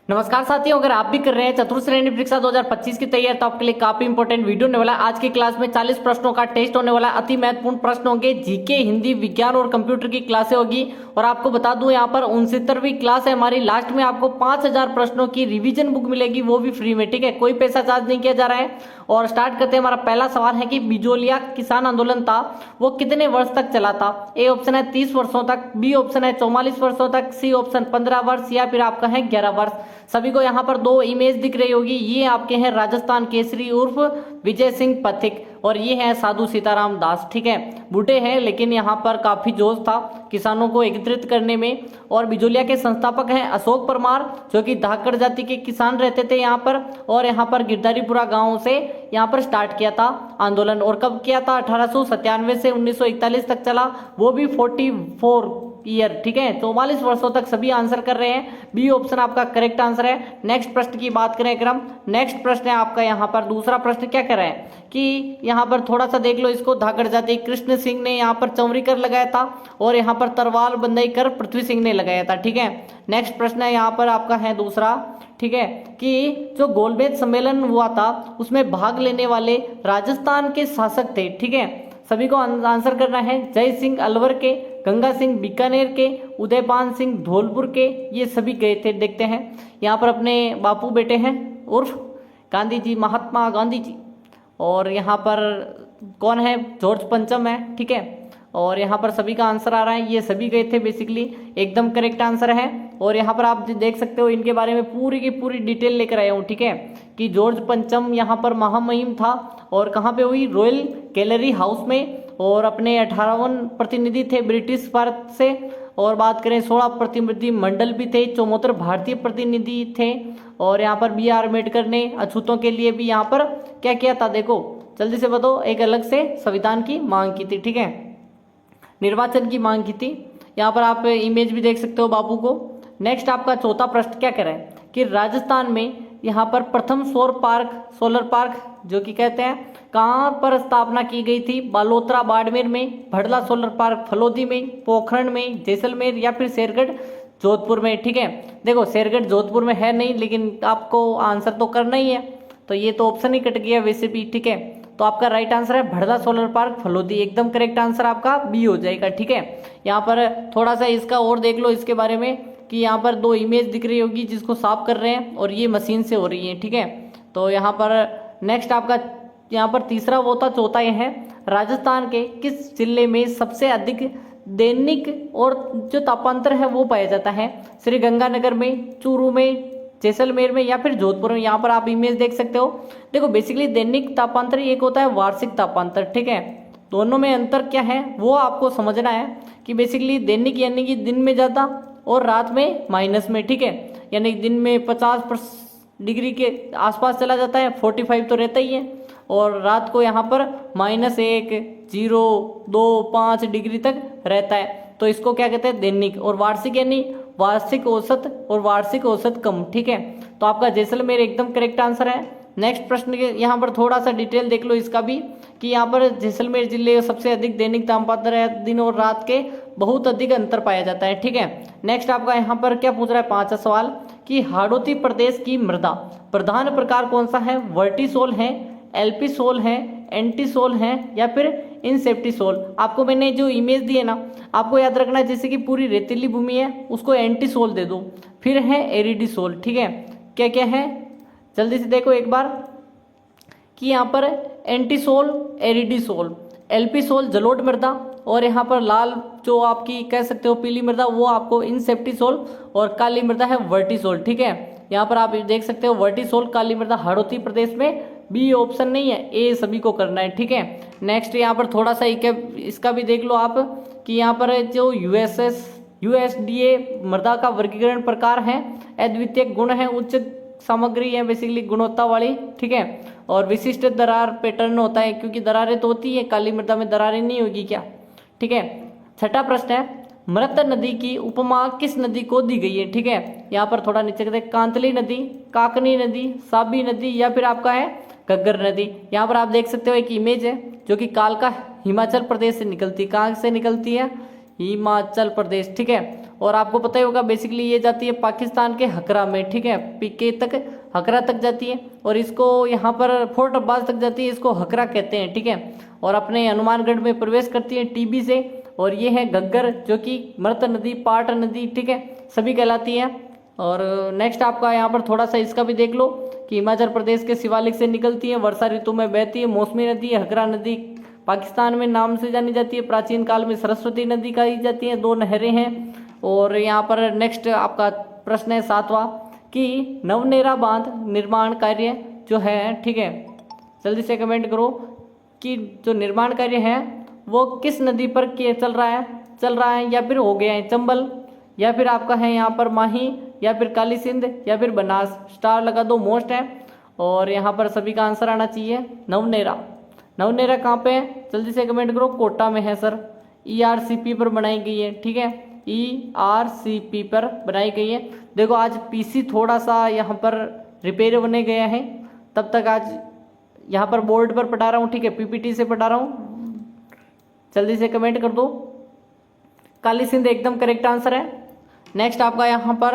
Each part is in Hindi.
नमस्कार साथियों, अगर आप भी कर रहे हैं चतुर्थ श्रेणी परीक्षा 2025 की तैयारी तो आपके लिए काफी इंपॉर्टेंट वीडियो होने वाला है। आज की क्लास में 40 प्रश्नों का टेस्ट होने वाला है। अति महत्वपूर्ण प्रश्न होंगे, जीके, हिंदी, विज्ञान और कंप्यूटर की क्लासें होगी। और आपको बता दूं, यहाँ पर 69वीं क्लास है हमारी। लास्ट में आपको 5000 प्रश्नों की रिविजन बुक मिलेगी, वो भी फ्री में। ठीक है, कोई पैसा चार्ज नहीं किया जा रहा है। और स्टार्ट करते हैं। हमारा पहला सवाल है कि बिजोलिया किसान आंदोलन था वो कितने वर्ष तक चला था। ए ऑप्शन है 30 वर्षों तक, बी ऑप्शन है 44 वर्षों तक, सी ऑप्शन 15 वर्ष, या फिर आपका है 11 वर्ष। सभी को यहाँ पर दो इमेज दिख रही होगी। ये आपके हैं राजस्थान केसरी उर्फ विजय सिंह पथिक, और ये है साधु सीताराम दास। ठीक है, बूढ़े हैं लेकिन यहाँ पर काफी जोश था किसानों को एकत्रित करने में। और बिजोलिया के संस्थापक हैं अशोक परमार, जो कि धाकड़ जाति के किसान रहते थे यहाँ पर। और यहाँ पर गिरधारीपुरा गांव से यहाँ पर स्टार्ट किया था आंदोलन। और कब किया था? 1897 से 1941 तक चला, वो भी 44 ईयर। ठीक है, 44 वर्षों तक सभी आंसर कर रहे हैं। बी ऑप्शन आपका करेक्ट आंसर है। नेक्स्ट प्रश्न की बात करें अगर हम, नेक्स्ट प्रश्न है आपका यहाँ पर दूसरा प्रश्न क्या कर रहे हैं कि यहाँ पर थोड़ा सा देख लो इसको। धाकड़ जाति कृष्ण सिंह ने यहाँ पर चौरी कर लगाया था, और यहाँ पर तरवार बंदाई कर पृथ्वी सिंह ने लगाया था। ठीक है, नेक्स्ट प्रश्न है यहाँ पर आपका है दूसरा। ठीक है, कि जो गोलमेज सम्मेलन हुआ था उसमें भाग लेने वाले राजस्थान के शासक थे। ठीक है, सभी को आंसर करना है। जय सिंह अलवर के, गंगा सिंह बीकानेर के, उदयपान सिंह धौलपुर के, ये सभी गए थे। देखते हैं यहाँ पर अपने बापू बेटे हैं उर्फ गांधी जी, महात्मा गांधी जी। और यहाँ पर कौन है? जॉर्ज पंचम है। ठीक है, और यहाँ पर सभी का आंसर आ रहा है, ये सभी गए थे बेसिकली, एकदम करेक्ट आंसर है। और यहाँ पर आप देख सकते हो इनके बारे में पूरी की पूरी डिटेल लेकर आया हूँ। ठीक है, कि जॉर्ज पंचम यहाँ पर महामहिम था, और कहाँ पे हुई? रॉयल गैलरी हाउस में। और अपने 58 प्रतिनिधि थे ब्रिटिश भारत से। और बात करें 16 प्रतिनिधि मंडल भी थे, 74 भारतीय प्रतिनिधि थे। और यहाँ पर बी आर अम्बेडकर ने अछूतों के लिए भी यहाँ पर क्या किया था? देखो जल्दी से बताओ। एक अलग से संविधान की मांग की थी। ठीक है, निर्वाचन की मांग की थी। यहाँ पर आप इमेज भी देख सकते हो बापू को। नेक्स्ट आपका चौथा प्रश्न क्या कह रहा है कि राजस्थान में यहाँ पर प्रथम सोलर पार्क जो कि कहते हैं कहाँ पर स्थापना की गई थी? बालोतरा बाड़मेर में, भड़ला सोलर पार्क फलोदी में, पोखरण में, जैसलमेर, या फिर शेरगढ़ जोधपुर में। ठीक है, देखो शेरगढ़ जोधपुर में है नहीं, लेकिन आपको आंसर तो करना ही है, तो ये तो ऑप्शन ही कट गया वैसे भी। ठीक है, तो आपका राइट आंसर है भड़ला सोलर पार्क फलोदी, एकदम करेक्ट आंसर आपका बी हो जाएगा। ठीक है, यहाँ पर थोड़ा सा इसका और देख लो इसके बारे में, कि यहाँ पर दो इमेज दिख रही होगी जिसको साफ कर रहे हैं, और ये मशीन से हो रही है। ठीक है, तो यहाँ पर नेक्स्ट आपका यहाँ पर तीसरा वो था। चौथा ये है, राजस्थान के किस जिले में सबसे अधिक दैनिक और जो तापांतर है वो पाया जाता है? श्री गंगानगर में, चूरू में, जैसलमेर में, या फिर जोधपुर में। यहाँ पर आप इमेज देख सकते हो। देखो बेसिकली दैनिक तापांतर एक होता है वार्षिक तापांतर। ठीक है, दोनों में अंतर क्या है वो आपको समझना है, कि बेसिकली दैनिक यानी कि दिन में ज़्यादा और रात में माइनस में। ठीक है, यानी दिन में 50 डिग्री के आसपास चला जाता है, 45 तो रहता ही है, और रात को यहाँ पर -1, 0, 2, 5 डिग्री तक रहता है। तो इसको क्या कहते हैं? दैनिक। और वार्षिक यानी वार्षिक औसत, और वार्षिक औसत कम। ठीक है, तो आपका जैसलमेर एकदम करेक्ट आंसर है। नेक्स्ट प्रश्न के यहाँ पर थोड़ा सा डिटेल देख लो इसका भी, कि यहाँ पर जैसलमेर जिले सबसे अधिक दैनिक तापमात्रा है, दिन और रात के बहुत अधिक अंतर पाया जाता है। ठीक है, नेक्स्ट आपका यहाँ पर क्या पूछ रहा है? पांचवा सवाल, कि हाड़ौती प्रदेश की मृदा प्रधान प्रकार कौन सा है? वर्टिसोल है, एल्पी सोल है, एंटी सोल है, या फिर इनसेप्टी सोल। आपको मैंने जो इमेज दी है ना, आपको याद रखना है, जैसे कि पूरी रेतीली भूमि है उसको एंटी सोल दे दो। फिर है एरिडी सोल। ठीक है, क्या क्या है जल्दी से देखो एक बार, कि यहाँ पर एंटी सोल, एरिडी सोल, एल्पी सोल जलोढ़ मृदा, और यहाँ पर लाल जो आपकी कह सकते हो पीली मृदा वो आपको इनसेप्टी सोल, और काली मृदा है वर्टिसोल। ठीक है, यहाँ पर आप देख सकते हो वर्टिसोल काली मृदा हाड़ौती प्रदेश में। बी ऑप्शन नहीं है, ए सभी को करना है। ठीक है, नेक्स्ट यहाँ पर थोड़ा सा इसका भी देख लो आप, कि यहाँ पर जो यूएसडीए मृदा का वर्गीकरण प्रकार है, अद्वितीय गुण है, उच्च सामग्री है बेसिकली गुणवत्ता वाली। ठीक है, और विशिष्ट दरार पैटर्न होता है, क्योंकि दरारें तो होती है, काली मृदा में दरारें नहीं होगी क्या? ठीक है, छठा प्रश्न है, मृत नदी की उपमा किस नदी को दी गई है? ठीक है, यहाँ पर थोड़ा नीचे कहते हैं कांतली नदी, काकनी नदी, साबी नदी, या फिर आपका है घग्गर नदी। यहाँ पर आप देख सकते हो एक इमेज है, जो कि कालका हिमाचल प्रदेश से निकलती है। कहाँ से निकलती है? हिमाचल प्रदेश। ठीक है, और आपको पता ही होगा बेसिकली ये जाती है पाकिस्तान के हकरा में, ठीक है, पीके तक हकरा तक जाती है और इसको यहाँ पर फोर्ट अब्बास तक जाती है, इसको हकरा कहते हैं, ठीक है। और अपने हनुमानगढ़ में प्रवेश करती है टीबी से। और ये है घग्गर जो कि मृत नदी, पाट नदी, ठीक है, सभी कहलाती है। और नेक्स्ट आपका यहाँ पर थोड़ा सा इसका भी देख लो कि हिमाचल प्रदेश के शिवालिक से निकलती है, वर्षा ऋतु में बहती है, मौसमी नदी है, हकरा नदी पाकिस्तान में नाम से जानी जाती है, प्राचीन काल में सरस्वती नदी कही जाती है, 2 नहरें हैं। और यहाँ पर नेक्स्ट आपका प्रश्न है 7वां कि नवनेरा बांध निर्माण कार्य जो है, ठीक है, जल्दी से कमेंट करो कि जो निर्माण कार्य है वो किस नदी पर चल रहा है या फिर हो गया है, चंबल या फिर आपका है यहाँ पर माही या फिर काली सिंध या फिर बनास। स्टार लगा दो, मोस्ट है। और यहाँ पर सभी का आंसर आना चाहिए नवनेरा। नवनेरा कहाँ पे है, जल्दी से कमेंट करो। कोटा में है सर, ERCP पर बनाई गई है, ठीक है, ERCP पर बनाई गई है। देखो आज PC थोड़ा सा यहाँ पर रिपेयर होने गया है, तब तक आज यहाँ पर बोर्ड पर पढ़ा रहा हूँ, ठीक है, PPT से पढ़ा रहा हूँ। जल्दी से कमेंट कर दो। काली सिंध एकदम करेक्ट आंसर है। नेक्स्ट आपका यहाँ पर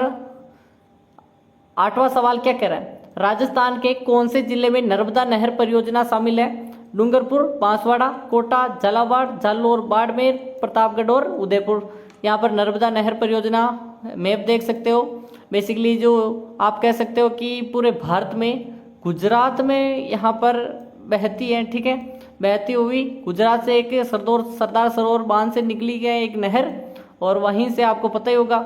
8वां सवाल क्या कह रहा है, राजस्थान के कौन से जिले में नर्मदा नहर परियोजना शामिल है? डूंगरपुर, बांसवाड़ा, कोटा, झालावाड़, जालौर, बाड़मेर, प्रतापगढ़ और उदयपुर। यहाँ पर नर्मदा नहर परियोजना मैप देख सकते हो। बेसिकली जो आप कह सकते हो कि पूरे भारत में गुजरात में यहाँ पर बहती है, ठीक है, बहती हुई गुजरात से एक सरदार सरोवर बांध से निकली गया एक नहर, और वहीं से आपको पता ही होगा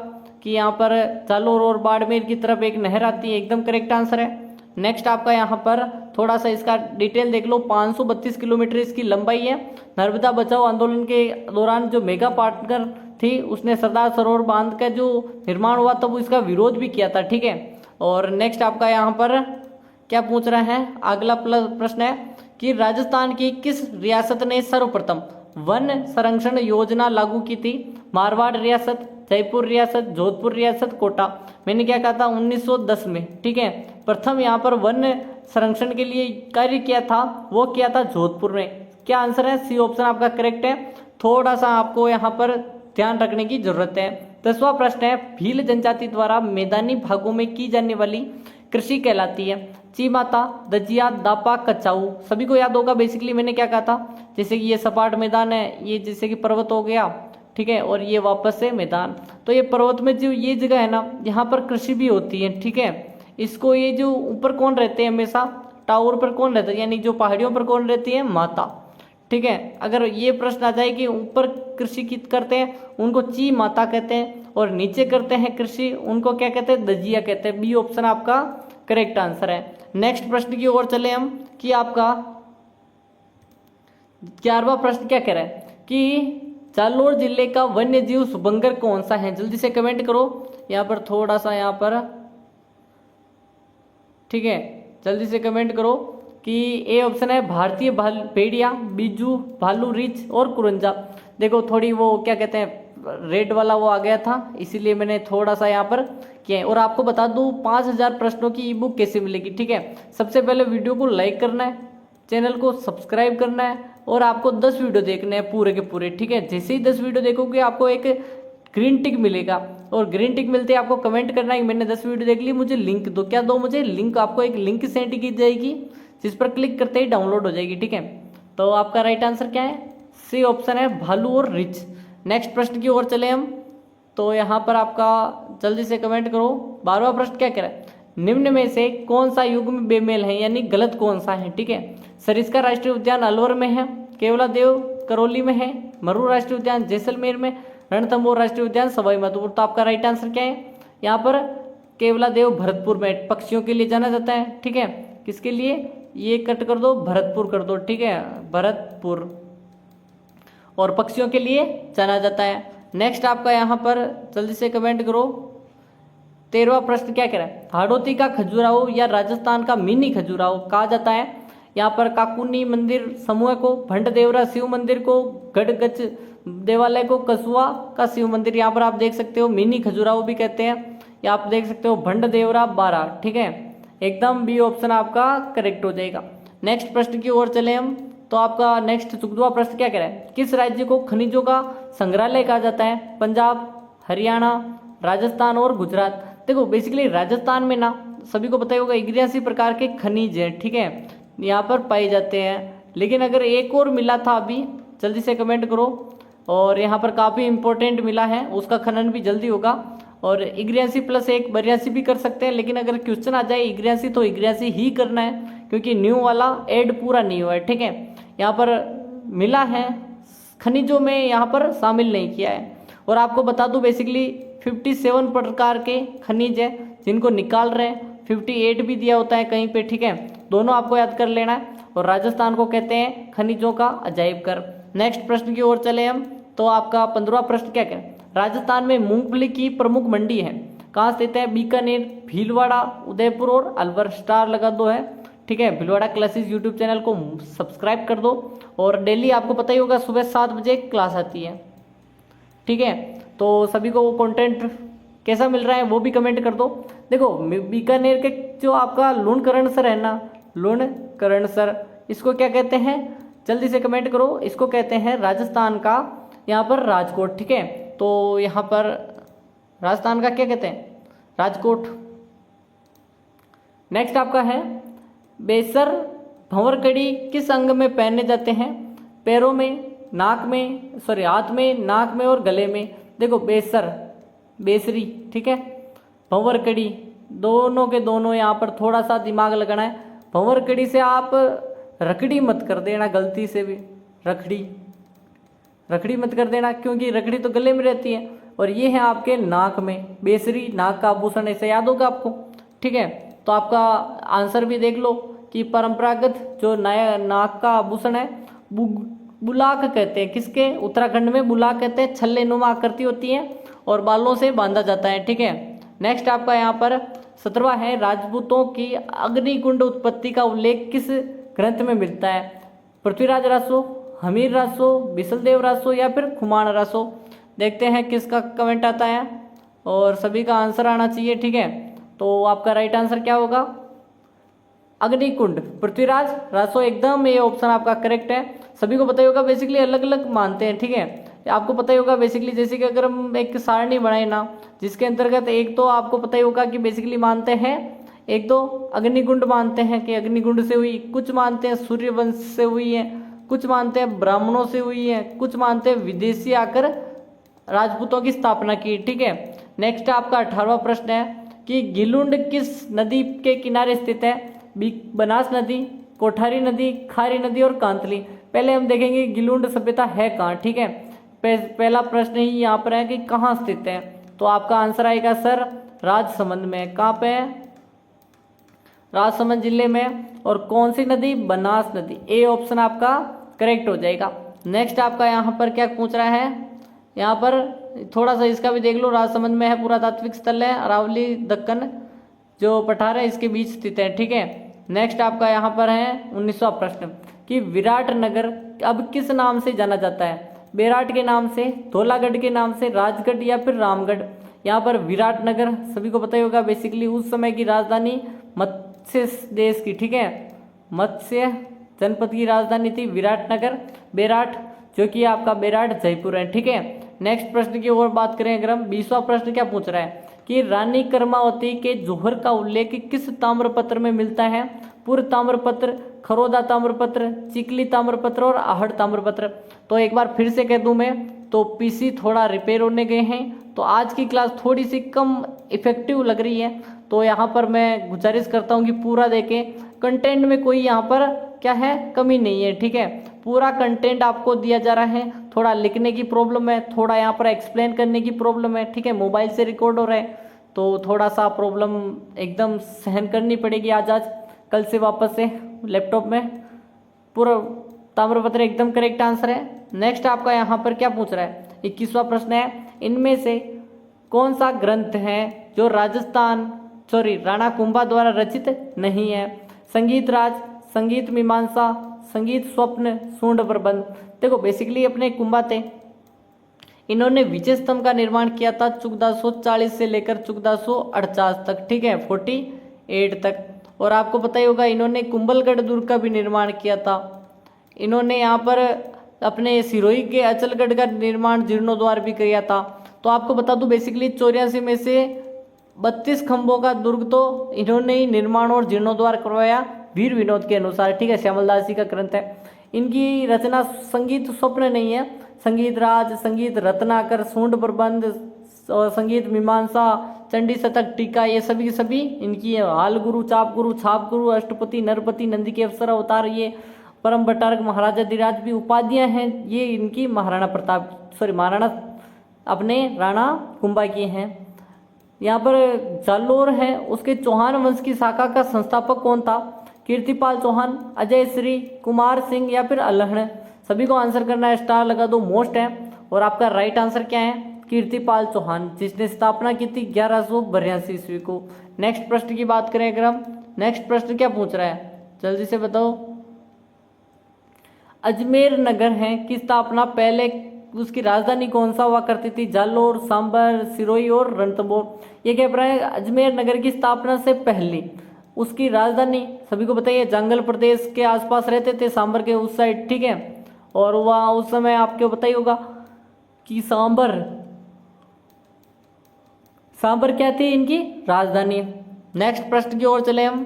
कि यहाँ पर जालौर और बाड़मेर की तरफ एक नहर आती है, एकदम करेक्ट आंसर है। नेक्स्ट आपका यहाँ पर थोड़ा सा इसका डिटेल देख लो। 532 किलोमीटर इसकी लंबाई है। नर्मदा बचाओ आंदोलन के दौरान जो मेगा पार्टनर थी उसने सरदार सरोवर बांध का जो निर्माण हुआ तब उसका विरोध भी किया था, ठीक है। और नेक्स्ट आपका यहाँ पर क्या पूछ रहा है, अगला प्रश्न है कि राजस्थान की किस रियासत ने सर्वप्रथम वन संरक्षण योजना लागू की थी? मारवाड़ रियासत, जयपुर रियासत, जोधपुर रियासत, कोटा। मैंने क्या कहा था, 1910 में, ठीक है, प्रथम यहाँ पर वन संरक्षण के लिए कार्य किया था, वो किया था जोधपुर में। क्या आंसर है? सी ऑप्शन आपका करेक्ट है। थोड़ा सा आपको यहाँ पर ध्यान रखने की जरूरत है। 10वां प्रश्न है, भील जनजाति द्वारा मैदानी भागों में की जाने वाली कृषि कहलाती है? चीमाता, दजिया, दापा, कचाऊ। सभी को याद होगा बेसिकली मैंने क्या कहा था, जैसे कि ये सपाट मैदान है, ये जैसे कि पर्वत हो गया, ठीक है, और ये वापस से मैदान। तो ये पर्वत में जो ये जगह है ना, यहाँ पर कृषि भी होती है, ठीक है। इसको ये जो ऊपर कौन रहते हैं, हमेशा टावर पर कौन रहता है, यानी जो पहाड़ियों पर कौन रहती है, माता, ठीक है। अगर ये प्रश्न आ जाए कि ऊपर कृषि करते हैं उनको ची माता कहते हैं, और नीचे करते हैं कृषि उनको क्या कहते हैं, दजिया कहते हैं। बी ऑप्शन आपका करेक्ट आंसर है। नेक्स्ट प्रश्न की ओर चले हम कि आपका 11वां प्रश्न क्या कह रहा है कि जालौर जिले का वन्य जीव सुबंगर कौन सा है? जल्दी से कमेंट करो। यहाँ पर थोड़ा सा यहाँ पर, ठीक है, जल्दी से कमेंट करो कि ए ऑप्शन है भारतीय भेड़िया, बिज्जू, भालू, रीछ और कुरंजा। देखो थोड़ी वो क्या कहते हैं रेड वाला वो आ गया था, इसीलिए मैंने थोड़ा सा यहाँ पर किया है। और आपको बता दूं 5000 प्रश्नों की ई बुक कैसे मिलेगी, ठीक है। सबसे पहले वीडियो को लाइक करना है, चैनल को सब्सक्राइब करना है, और आपको 10 वीडियो देखने हैं पूरे के पूरे, ठीक है। जैसे ही 10 वीडियो देखोगे आपको एक ग्रीन टिक मिलेगा, और ग्रीन टिक मिलते ही आपको कमेंट करना है कि मैंने 10 वीडियो देख ली, मुझे लिंक दो। क्या दो? मुझे लिंक। आपको एक लिंक सेंड की जाएगी जिस पर क्लिक करते ही डाउनलोड हो जाएगी, ठीक है। तो आपका राइट आंसर क्या है? सी ऑप्शन है भालू और रिच। नेक्स्ट प्रश्न की ओर चले हम, तो यहाँ पर आपका जल्दी से कमेंट करो। 12वां प्रश्न क्या कह रहा है, निम्न में से कौन सा युग्म बेमेल है, यानी गलत कौन सा है, ठीक है। सरिस्का राष्ट्रीय उद्यान अलवर में है, केवलादेव करौली में है, मरू राष्ट्रीय उद्यान जैसलमेर में, रणथंभौर राष्ट्रीय उद्यान सवाई माधोपुर। तो आपका राइट आंसर क्या है? यहाँ पर केवलादेव भरतपुर में पक्षियों के लिए जाना जाता है, ठीक है। किसके लिए? ये कट कर दो, भरतपुर कर दो, ठीक है, भरतपुर, और पक्षियों के लिए जाना जाता है। नेक्स्ट आपका यहाँ पर जल्दी से कमेंट करो। 13वां प्रश्न क्या कह रहा है, हाड़ौती का खजुराहो या राजस्थान का मिनी खजुराहो कहा जाता है? यहाँ पर काकुनी मंदिर समूह को, भंड देवरा शिव मंदिर को, गढ़गच देवालय को, कसुआ का शिव मंदिर। यहाँ पर आप देख सकते हो मिनी खजुराहो भी कहते हैं, या आप देख सकते हो भंड देवरा 12, ठीक है, एकदम बी ऑप्शन आपका करेक्ट हो जाएगा। नेक्स्ट प्रश्न की ओर चले हम, तो आपका नेक्स्ट 14वां प्रश्न क्या कह रहा है, किस राज्य को खनिजों का संग्रहालय कहा जाता है? पंजाब, हरियाणा, राजस्थान और गुजरात। देखो बेसिकली राजस्थान में ना सभी को पता ही होगा 81 प्रकार के खनिज है, ठीक है, यहाँ पर पाए जाते हैं। लेकिन अगर एक और मिला था अभी, जल्दी से कमेंट करो, और यहाँ पर काफ़ी इंपॉर्टेंट मिला है, उसका खनन भी जल्दी होगा। और 81 + 1 82 भी कर सकते हैं, लेकिन अगर क्वेश्चन आ जाए 81 तो 81 ही करना है, क्योंकि न्यू वाला ऐड पूरा नहीं हुआ है, ठीक है। यहाँ पर मिला है, खनिजों में यहाँ पर शामिल नहीं किया है। और आपको बता दूं बेसिकली 57 प्रकार के खनिज है जिनको निकाल रहे हैं, 58 भी दिया होता है कहीं पे, ठीक है। दोनों आपको याद कर लेना है। और राजस्थान को कहते हैं खनिजों का अजायब घर। नेक्स्ट प्रश्न की ओर चले हम, तो आपका 15वां प्रश्न क्या करें। राजस्थान में मूंगफली की प्रमुख मंडी है, कहाँ स्थित है। बीकानेर, भीलवाड़ा, उदयपुर और अलवर। स्टार लगा दो है, ठीक है। भीलवाड़ा क्लासेस यूट्यूब चैनल को सब्सक्राइब कर दो, और डेली आपको पता ही होगा सुबह 7 बजे क्लास आती है, ठीक है। तो सभी को वो कंटेंट कैसा मिल रहा है वो भी कमेंट कर दो। देखो बीकानेर के जो आपका लूणकरण सर है ना, लूणकरण सर, इसको क्या कहते हैं, जल्दी से कमेंट करो। इसको कहते हैं राजस्थान का यहाँ पर राजकोट, ठीक है। तो यहाँ पर राजस्थान का क्या कहते हैं, राजकोट। नेक्स्ट आपका है बेसर भंवरकड़ी किस अंग में पहने जाते हैं। पैरों में, नाक में, सॉरी हाथ में, नाक में और गले में। देखो बेसर, बेसरी, ठीक है, भंवरकड़ी, दोनों के दोनों यहाँ पर थोड़ा सा दिमाग लगाना है। भंवरकड़ी से आप रखड़ी मत कर देना गलती से भी, रखड़ी मत कर देना, क्योंकि रखड़ी तो गले में रहती है। और ये है आपके नाक में, बेसरी नाक का आभूषण, ऐसे याद होगा आपको, ठीक है। तो आपका आंसर भी देख लो कि परंपरागत जो नया नाक का आभूषण है बुलाक कहते हैं। किसके, उत्तराखंड में बुलाक कहते हैं। छल्ले नुमा आकृति होती है और बालों से बांधा जाता है, ठीक है। नेक्स्ट आपका यहाँ पर 17वां है राजपूतों की अग्निकुंड उत्पत्ति का उल्लेख किस ग्रंथ में मिलता है। पृथ्वीराज रासो, हमीर रासो, बिसलदेव रासो या फिर खुमान रासो। देखते हैं किसका कमेंट आता है, और सभी का आंसर आना चाहिए, ठीक है। तो आपका राइट आंसर क्या होगा, अग्निकुंड, पृथ्वीराज रासो, एकदम ये ऑप्शन आपका करेक्ट है। सभी को पता ही होगा बेसिकली अलग अलग मानते हैं, ठीक है। आपको पता ही होगा बेसिकली जैसे कि अगर हम एक सारणी बनाए ना, जिसके अंतर्गत एक तो आपको पता ही होगा कि बेसिकली मानते हैं, एक तो अग्निकुंड मानते हैं कि अग्निकुंड से हुई, कुछ मानते हैं सूर्यवंश से हुई है, कुछ मानते हैं ब्राह्मणों से हुई है, कुछ मानते हैं विदेशी आकर राजपूतों की स्थापना की, ठीक है। नेक्स्ट आपका 18वां प्रश्न है कि गिलुंड किस नदी के किनारे स्थित है। बनास नदी, कोठारी नदी, खारी नदी और कांतली। पहले हम देखेंगे गिलुंड सभ्यता है कहाँ, ठीक है। पहला प्रश्न ही यहाँ पर है कि कहाँ स्थित है, तो आपका आंसर आएगा सर राजसमंद में। कहाँ पे है, राजसमंद जिले में। और कौन सी नदी, बनास नदी, ए ऑप्शन आपका करेक्ट हो जाएगा। नेक्स्ट आपका यहाँ पर क्या पूछ रहा है, यहाँ पर थोड़ा सा इसका भी देख लो। राजसमंद में है पुरातात्विक स्थल है, अरावली दक्कन जो पठार है इसके बीच स्थित है, ठीक है। नेक्स्ट आपका यहाँ पर है 19वां प्रश्न कि विराट नगर अब किस नाम से जाना जाता है। बेराट के नाम से, धौलागढ़ के नाम से, राजगढ़ या फिर रामगढ़। यहाँ पर विराट नगर सभी को पता ही होगा बेसिकली उस समय की राजधानी मत्स्य देश की, ठीक है, मत्स्य जनपद की राजधानी थी विराट नगर। बेराट जो कि आपका बेराट जयपुर है, ठीक है। नेक्स्ट प्रश्न की ओर बात करें अगर हम, 20वां प्रश्न क्या पूछ रहा है कि रानी कर्मावती के जोहर का उल्लेख किस ताम्रपत्र में मिलता है। पूर्व ताम्रपत्र, खरोदा ताम्रपत्र, चिकली ताम्रपत्र और आहड़ ताम्रपत्र। तो एक बार फिर से कह दूं मैं, तो पीसी थोड़ा रिपेयर होने गए हैं, तो आज की क्लास थोड़ी सी कम इफेक्टिव लग रही है। तो यहाँ पर मैं गुजारिश करता हूँ कि पूरा देखें, कंटेंट में कोई यहाँ पर क्या है कमी नहीं है, ठीक है। पूरा कंटेंट आपको दिया जा रहा है, थोड़ा लिखने की प्रॉब्लम है, थोड़ा यहाँ पर एक्सप्लेन करने की प्रॉब्लम है, ठीक है। मोबाइल से रिकॉर्ड हो रहा है तो थोड़ा सा प्रॉब्लम एकदम सहन करनी पड़ेगी। आज कल से वापस से लैपटॉप में पूरा ताम्रपत्र एकदम करेक्ट आंसर है। नेक्स्ट आपका यहाँ पर क्या पूछ रहा है, 21वां प्रश्न है, इनमें से कौन सा ग्रंथ है जो राणा कुंभा द्वारा रचित नहीं है। संगीत राज, संगीत मीमांसा, संगीत स्वप्न, सूंड प्रबंध। देखो बेसिकली अपने कुंभा थे, इन्होंने विजय स्तंभ का निर्माण किया था 1440 से लेकर 1448 तक, ठीक है, 48 तक। और आपको पता ही होगा इन्होंने कुंभलगढ़ दुर्ग का भी निर्माण किया था। इन्होंने यहाँ पर अपने सिरोही के अचलगढ़ का निर्माण जीर्णोद्वार भी किया था। तो आपको बता दूं बेसिकली 84 में से 32 खंभों का दुर्ग तो इन्होंने ही निर्माण और जीर्णोद्धार करवाया वीर विनोद के अनुसार, ठीक है। श्यामलदास जी का ग्रंथ है। इनकी रचना संगीत स्वप्न नहीं है, संगीत राज, संगीत रत्नाकर, सूंड प्रबंध और संगीत मीमांसा, चंडी शतक, टीका, ये सभी सभी इनकी है। हाल गुरु, चाप गुरु, छाप गुरु, अष्टपति, नरपति, नंदी के अवसर अवतार, ये परम भट्टारक, महाराजा धीराज भी उपाधियां हैं, ये इनकी महाराणा प्रताप महाराणा अपने राणा कुंभा की हैं। यहाँ पर जालोर है, उसके चौहान वंश की शाखा का संस्थापक कौन था? कीर्तिपाल चौहान, अजय श्री, कुमार सिंह या फिर अल्हड़? सभी को आंसर करना है, स्टार लगा दो, मोस्ट है। और आपका राइट आंसर क्या है? कीर्तिपाल चौहान, जिसने स्थापना की थी 1182 ईस्वी को। नेक्स्ट प्रश्न की बात करें अगर हम, नेक्स्ट प्रश्न क्या पूछ रहा है, जल्दी से बताओ। अजमेर नगर है की स्थापना पहले उसकी राजधानी कौन सा हुआ करती थी? जालोर, सांबर, सिरोही और रणथंभौर। ये कह रहा है अजमेर नगर की स्थापना से पहले उसकी राजधानी, सभी को बताइए, जंगल प्रदेश के आसपास रहते थे, सांबर के उस साइड, ठीक है। और वह उस समय आपको बताइए होगा कि सांबर क्या थी इनकी राजधानी। नेक्स्ट प्रश्न की ओर चले हम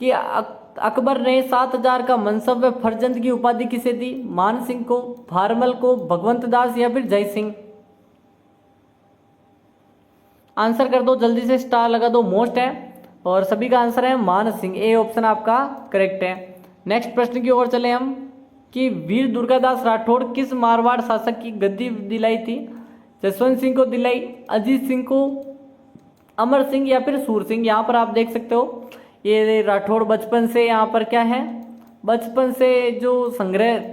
कि अकबर ने 7000 का मनसब व फरजंद की उपाधि किसे दी? मान सिंह को, भारमल को, भगवंत दास या फिर जय सिंह? आंसर कर दो जल्दी से, स्टार लगा दो, मोस्ट है। और सभी का आंसर है मान सिंह, ए ऑप्शन आपका करेक्ट है। नेक्स्ट प्रश्न की ओर चले हम कि वीर दुर्गादास राठौड़ किस मारवाड़ शासक की गद्दी दिलाई थी? जसवंत सिंह को दिलाई, अजीत सिंह को, अमर सिंह या फिर सूर सिंह? यहाँ पर आप देख सकते हो ये राठौड़ बचपन से यहाँ पर क्या है, बचपन से जो संघर्ष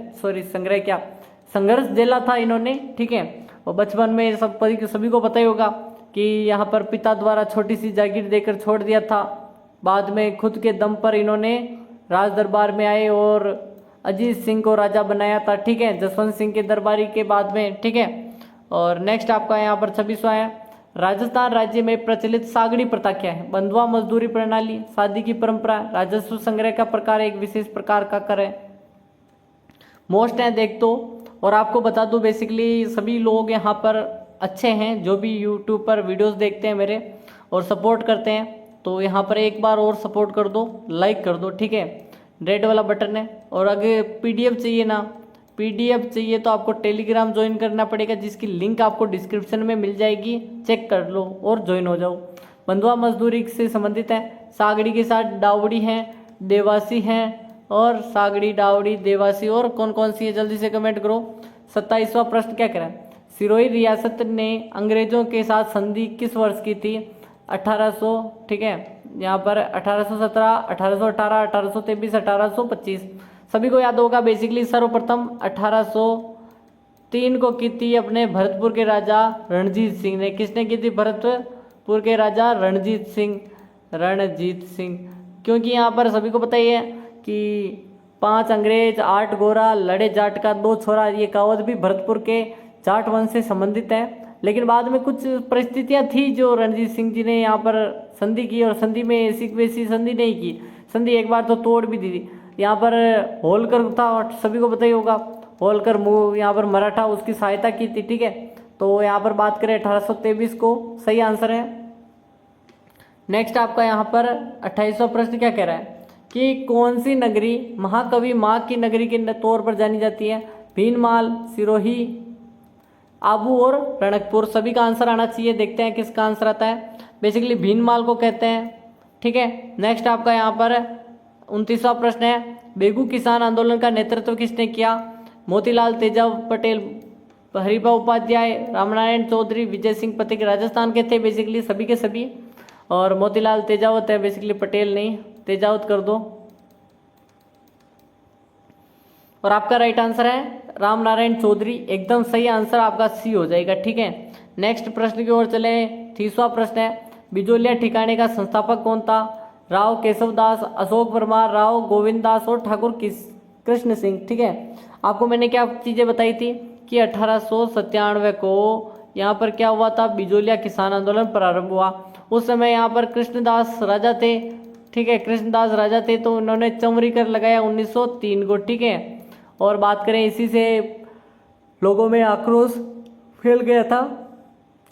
झेला था इन्होंने, ठीक है। और बचपन में सभी को पता ही होगा कि यहाँ पर पिता द्वारा छोटी सी जागीर देकर छोड़ दिया था। बाद में खुद के दम पर इन्होंने राज दरबार में आए और अजीत सिंह को राजा बनाया था, ठीक है, जसवंत सिंह के दरबारी के बाद में, ठीक है। और नेक्स्ट आपका यहाँ पर 26वां है, राजस्थान राज्य में प्रचलित सागड़ी प्रथा क्या है? बंधुआ मजदूरी प्रणाली, शादी की परंपरा, राजस्व संग्रह का प्रकार, एक विशेष प्रकार का कर है? मोस्ट है देख तो। और आपको बता दूं बेसिकली सभी लोग यहाँ पर अच्छे हैं, जो भी यूट्यूब पर वीडियोस देखते हैं मेरे और सपोर्ट करते हैं, तो यहाँ पर एक बार और सपोर्ट कर दो, लाइक कर दो, ठीक है, रेड वाला बटन है। और अगर पीडीएफ चाहिए ना, पीडीएफ चाहिए तो आपको टेलीग्राम ज्वाइन करना पड़ेगा, जिसकी लिंक आपको डिस्क्रिप्शन में मिल जाएगी, चेक कर लो और ज्वाइन हो जाओ। बंधुआ मजदूरी से संबंधित है, सागड़ी के साथ डावड़ी है, देवासी है, और सागड़ी, डावड़ी, देवासी और कौन कौन सी है जल्दी से कमेंट करो। 27वां प्रश्न क्या कह रहा है, सिरोही रियासत ने अंग्रेजों के साथ संधि किस वर्ष की थी? 1800, ठीक है, यहाँ पर 1817, 1818, 1823, 1825? सभी को याद होगा बेसिकली सर्वप्रथम 1803 को की थी अपने भरतपुर के राजा रणजीत सिंह ने। किसने की थी? भरतपुर के राजा रणजीत सिंह, क्योंकि यहाँ पर सभी को पता ही है कि 5 अंग्रेज, 8 गोरा, लड़े जाट का 2 छोरा, ये कहावत भी भरतपुर के जाट वंश से संबंधित है। लेकिन बाद में कुछ परिस्थितियां थी जो रणजीत सिंह जी ने यहाँ पर संधि की, और संधि में ऐसी वैसी संधि नहीं की, संधि एक बार तो तोड़ भी दी थी। यहाँ पर होलकर था, और सभी को पता ही होगा, होलकर यहाँ पर मराठा उसकी सहायता की थी, ठीक है। तो यहाँ पर बात करें 1823 को, सही आंसर है। नेक्स्ट आपका यहाँ पर 28वां प्रश्न क्या कह रहा है कि कौन सी नगरी महाकवि माँ की नगरी के तौर पर जानी जाती है? भीनमाल, सिरोही, आबू और रणकपुर? सभी का आंसर आना चाहिए, देखते हैं किसका आंसर आता है। बेसिकली भीनमाल को कहते हैं, ठीक है। नेक्स्ट आपका यहाँ पर 29वां प्रश्न है, बेगू किसान आंदोलन का नेतृत्व किसने किया? मोतीलाल तेजाब पटेल, हरिभा उपाध्याय, रामनारायण चौधरी, विजय सिंह पथिक? राजस्थान के थे बेसिकली सभी के सभी, और मोतीलाल तेजावत है बेसिकली, पटेल नहीं, तेजावत कर दो। और आपका राइट आंसर है रामनारायण चौधरी, एकदम सही आंसर आपका सी हो जाएगा, ठीक है। नेक्स्ट प्रश्न की ओर चले, 30वां प्रश्न है, बिजोलिया ठिकाने का संस्थापक कौन था? राव केशवदास, अशोक परमार, राव गोविंद दास और ठाकुर कृष्ण सिंह, ठीक है। आपको मैंने क्या चीजें बताई थी कि 1897 को यहाँ पर क्या हुआ था, बिजोलिया किसान आंदोलन प्रारंभ हुआ। उस समय यहाँ पर कृष्णदास राजा थे, ठीक है, कृष्णदास राजा थे, तो उन्होंने चमरी कर लगाया 1903 को, ठीक है। और बात करें इसी से लोगों में आक्रोश फैल गया था।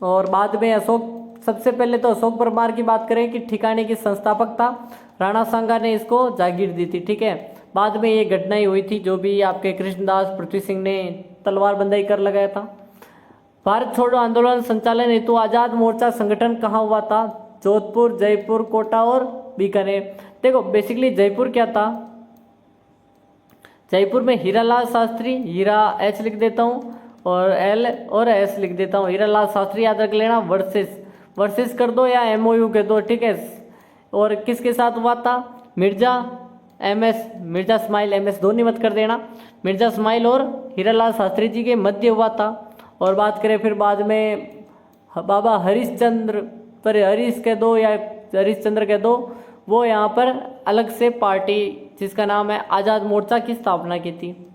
और बाद में अशोक, सबसे पहले तो अशोक परमार की बात करें कि ठिकाने की संस्थापक था, राणा सांगा ने इसको जागीर दी थी, ठीक है। बाद में ये घटनाएं हुई थी जो भी आपके कृष्णदास पृथ्वी सिंह ने तलवार बंदाई कर लगाया था। भारत छोड़ो आंदोलन संचालन हेतु आजाद मोर्चा संगठन कहाँ हुआ था? जोधपुर, जयपुर, कोटा और बीकानेर। देखो बेसिकली जयपुर क्या था, जयपुर में हीरालाल शास्त्री, हीरा एच लिख देता हूँ और एल और एस लिख देता हूँ, हीरालाल शास्त्री याद रख लेना। वर्सेस कर दो या एमओयू कर दो, ठीक है। और किसके साथ हुआ था? Mirza MS, Mirza smile MS दोनों मत कर देना, मिर्जा स्माइल और हीरालाल शास्त्री जी के मध्य हुआ था। और बात करें फिर बाद में बाबा हरिश्चंद्र, पर हरीश कह दो या हरिश्चंद्र कह दो, वो यहाँ पर अलग से पार्टी जिसका नाम है आज़ाद मोर्चा की स्थापना की थी।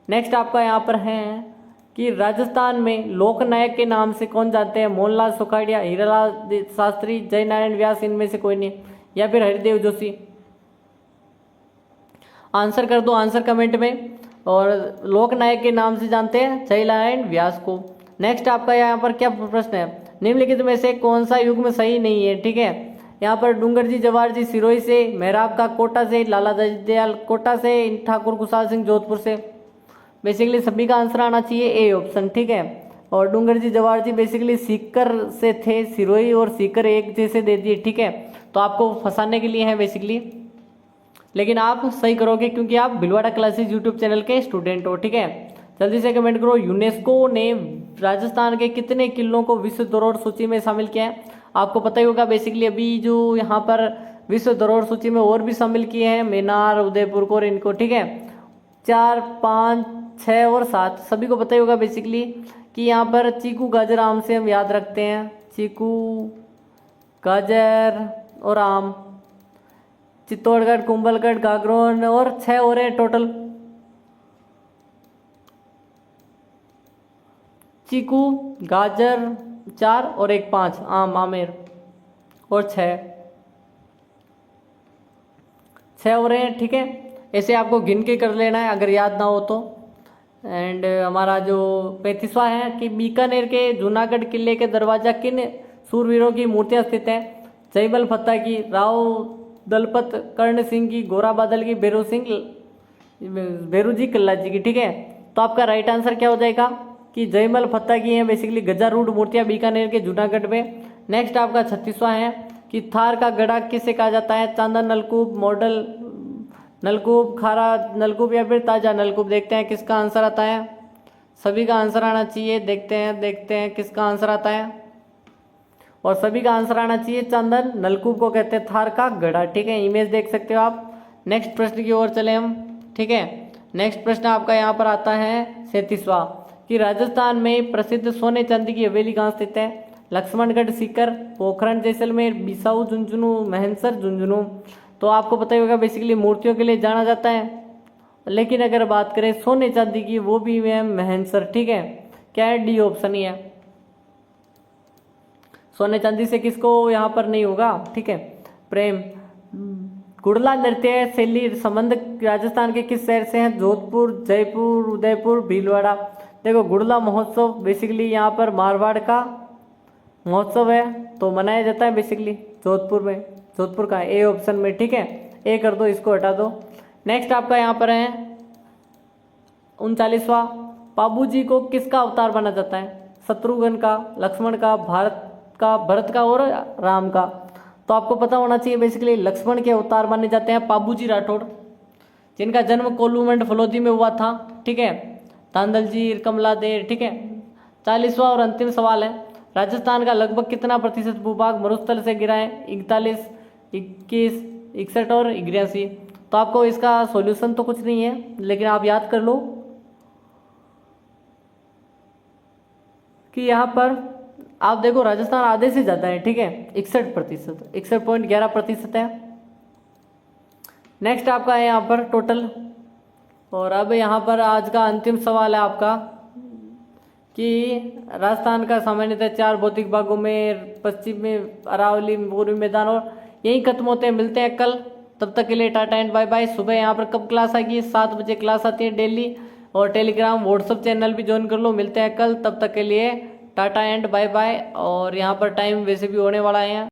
नेक्स्ट आपका यहाँ पर है कि राजस्थान में लोकनायक के नाम से कौन जानते हैं? मोहनलाल सुखाड़िया, हीरालाल शास्त्री, जय नारायण व्यास, इनमें से कोई नहीं, या फिर हरिदेव जोशी। आंसर कर दो आंसर कमेंट में। और लोकनायक के नाम से जानते हैं जय नारायण व्यास को। नेक्स्ट आपका यहाँ पर क्या प्रश्न है? निम्नलिखित में से कौन सा युग्म सही नहीं है, ठीक है। यहाँ पर डूंगर जी जवाहर जी सिरोही से, मेहराब का कोटा से, लाला दयाल कोटा से, ठाकुर कुशाल सिंह जोधपुर से। बेसिकली सभी का आंसर आना चाहिए ए ऑप्शन, ठीक है। और डूंगर जी जवाहर जी बेसिकली सीकर से थे, सिरोही और सीकर एक जैसे दे दिए, ठीक है। तो आपको फंसाने के लिए है बेसिकली, लेकिन आप सही करोगे क्योंकि आप भिलवाड़ा क्लासेस यूट्यूब चैनल के स्टूडेंट हो, ठीक है। जल्दी से कमेंट करो। यूनेस्को ने राजस्थान के कितने किलों को विश्व धरोहर सूची में शामिल किया है? आपको पता ही होगा बेसिकली अभी जो यहाँ पर विश्व धरोहर सूची में और भी शामिल किए हैं, मेनार, उदयपुर को और इनको, ठीक है। 4, 5, 6 और 7 सभी को पता ही होगा बेसिकली कि यहाँ पर चीकू, गाजर, आम से हम याद रखते हैं, चीकू, गाजर और आम, चित्तौड़गढ़, कुंभलगढ़, गागरोन और 6 और है टोटल। चीकू, गाजर 4 और एक 5, आम, आमेर और 6 हो रहे हैं, ठीक है। ऐसे आपको गिन के कर लेना है अगर याद ना हो तो। एंड हमारा जो 35वां है कि बीकानेर के जूनागढ़ किले के दरवाजा किन सूरवीरों की मूर्तियां स्थित है? जयमल फत्ता की, राव दलपत, कर्ण सिंह की, गोरा बादल की, भैरू जी कल्ला जी की, ठीक है। तो आपका राइट आंसर क्या हो जाएगा कि जयमल फत्ता की है बेसिकली गजारूढ़ मूर्तियां बीकानेर के जूनागढ़ में। नेक्स्ट आपका 36वां है कि थार का गड़ा किसे कहा जाता है? चांदन नलकूप, मॉडल नलकूप, खारा नलकूप या फिर ताजा नलकूप। देखते हैं किसका आंसर आता है, सभी का आंसर आना चाहिए। देखते हैं किसका आंसर आता है, और सभी का आंसर आना चाहिए चांदन नलकूप को कहते हैं थार का गड़ा, ठीक है। इमेज देख सकते हो आप। नेक्स्ट प्रश्न की ओर चले हम, ठीक है। नेक्स्ट प्रश्न आपका यहाँ पर आता है 37वां कि राजस्थान में प्रसिद्ध सोने चांदी की हवेली कहाँ स्थित है? लक्ष्मणगढ़, सीकर, पोखरण, जैसलमेर, बिसाऊ, झुंझुनू, महनसर, झुंझुनू। तो आपको पता ही होगा बेसिकली मूर्तियों के लिए जाना जाता है, लेकिन अगर बात करें सोने चांदी की वो भी है महनसर, ठीक है। क्या है? डी ऑप्शन ही है। सोने चांदी से किसको यहाँ पर नहीं होगा, ठीक है। प्रेम। गुड़ला नृत्य शैली संबंध राजस्थान के किस शहर से हैं? जोधपुर, जयपुर, उदयपुर, भीलवाड़ा। देखो गुड़ला महोत्सव बेसिकली यहाँ पर मारवाड़ का महोत्सव है, तो मनाया जाता है बेसिकली जोधपुर में। जोधपुर का ए ऑप्शन में, ठीक है। ए कर दो, इसको हटा दो। नेक्स्ट आपका यहाँ पर है 39वां, बाबू जी को किसका अवतार माना जाता है? शत्रुघ्न का, लक्ष्मण का, भरत का और राम का। तो आपको पता होना चाहिए बेसिकली लक्ष्मण के अवतार माने जाते हैं बाबूजी राठौड़, जिनका जन्म कोल्लूमंड फलोदी में हुआ था, ठीक है। तांदल जी, कमला देर, ठीक है। 40वां और अंतिम सवाल है, राजस्थान का लगभग कितना प्रतिशत भूभाग मरुस्थल से गिरा है? 41, 21, 61 और 83। तो आपको इसका सॉल्यूशन तो कुछ नहीं है, लेकिन आप याद कर लो कि यहाँ पर आप देखो राजस्थान आधे से ज़्यादा है, ठीक है। 61%, 61.11% है। नेक्स्ट आपका है यहाँ पर टोटल। और अब यहाँ पर आज का अंतिम सवाल है आपका कि राजस्थान का सामान्यतः 4 भौतिक भागों में, पश्चिम में अरावली, पूर्वी मैदान, और यही खत्म होते हैं। मिलते हैं कल, तब तक के लिए टाटा एंड बाय बाय। सुबह यहाँ पर कब क्लास आएगी? 7 बजे क्लास आती है डेली, और टेलीग्राम व्हाट्सअप चैनल भी ज्वाइन कर लो। मिलते हैं कल, तब तक के लिए टाटा एंड बाय बाय। और यहाँ पर टाइम वैसे भी होने वाला है।